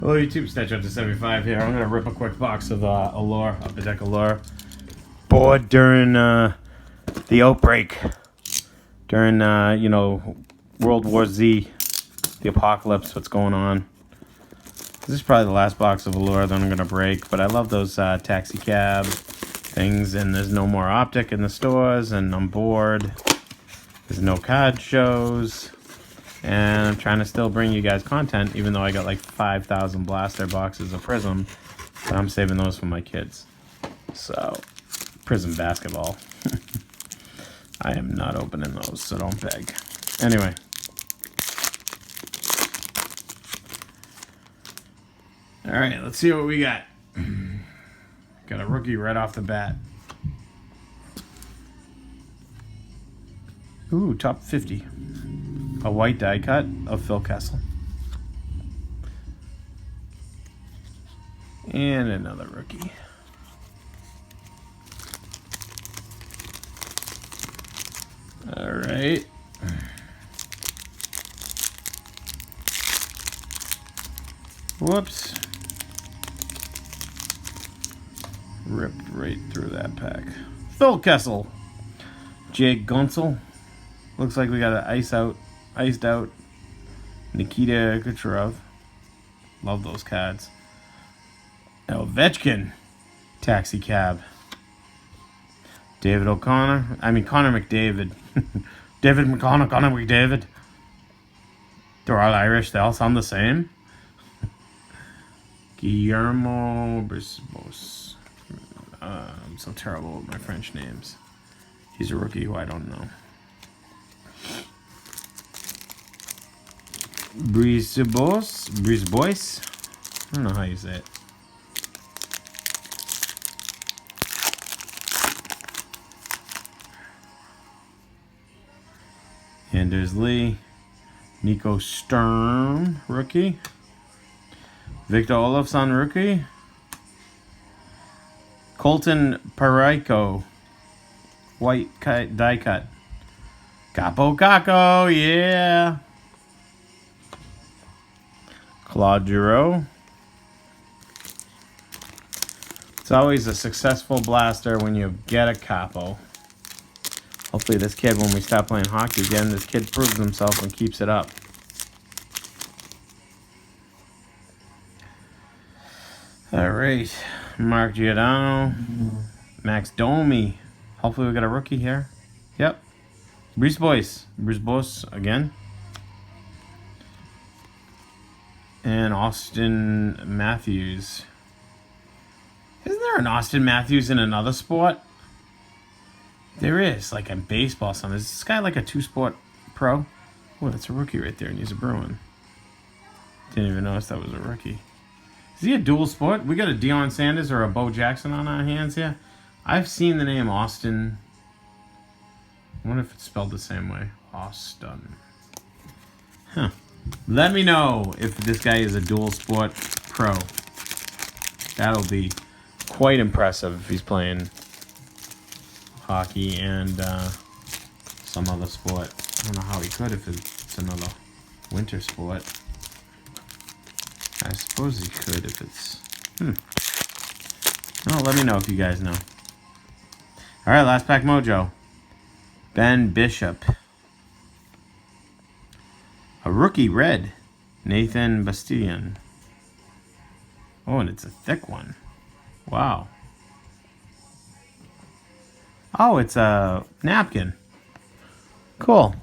Hello YouTube, Snatch Up to 75 here. I'm going to rip a quick box of Allure, Upper Deck Allure. Bored during the outbreak. During, World War Z. The apocalypse, what's going on. This is probably the last box of Allure that I'm going to break. But I love those taxi cab things. And there's no more optic in the stores. And I'm bored. There's no card shows. And I'm trying to still bring you guys content, even though I got like 5,000 blaster boxes of Prism. But I'm saving those for my kids. So, Prism basketball. I am not opening those, so don't beg. Anyway. Alright, let's see what we got. Got a rookie right off the bat. Ooh, top 50. A white die cut of Phil Kessel. And another rookie. All right. Whoops. Ripped right through that pack. Phil Kessel. Jake Gunsel. Looks like we got an iced out Nikita Kucherov. Love those cards. Ovechkin. Taxi cab. David O'Connor. Connor McDavid. David McConnor, Connor McDavid. They're all Irish. They all sound the same. Guillermo Brisbos. I'm so terrible with my French names. He's a rookie who I don't know. Brisbos. I don't know how you say it. Anders Lee. Nico Sturm, rookie. Victor Olofsson, rookie. Colton Parayko, white die cut. Capo Caco, yeah. Claude Giroux. It's always a successful blaster when you get a capo. Hopefully this kid, when we stop playing hockey again, this kid proves himself and keeps it up. All right. Mark Giordano. Max Domi. Hopefully we got a rookie here. Yep. Bruce Boyce again. And Austin Matthews. Isn't there an Austin Matthews in another sport? There is, like in baseball. Something. Is this guy like a two-sport pro? Oh, that's a rookie right there, and he's a Bruin. Didn't even notice that was a rookie. Is he a dual sport? We got a Deion Sanders or a Bo Jackson on our hands here. I've seen the name Austin. I wonder if it's spelled the same way. Austin. Huh. Let me know if this guy is a dual sport pro. That'll be quite impressive if he's playing hockey and some other sport. I don't know how he could if it's another winter sport. I suppose he could if it's... Oh, let me know if you guys know. Alright, last pack mojo. Ben Bishop. A rookie red. Nathan Bastian. Oh, and it's a thick one. Wow. Oh, it's a napkin. Cool.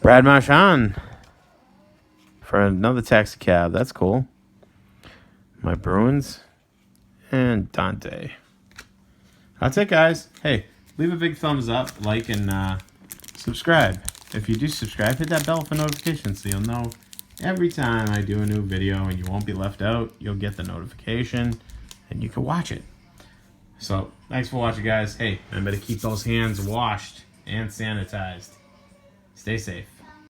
Brad Marchand. For another taxi cab. That's cool. My Bruins. And Dante. That's it, guys. Hey, leave a big thumbs up, like, and subscribe. If you do subscribe, hit that bell for notifications so you'll know every time I do a new video and you won't be left out. You'll get the notification and you can watch it. So, thanks for watching, guys. Hey, remember to keep those hands washed and sanitized. Stay safe.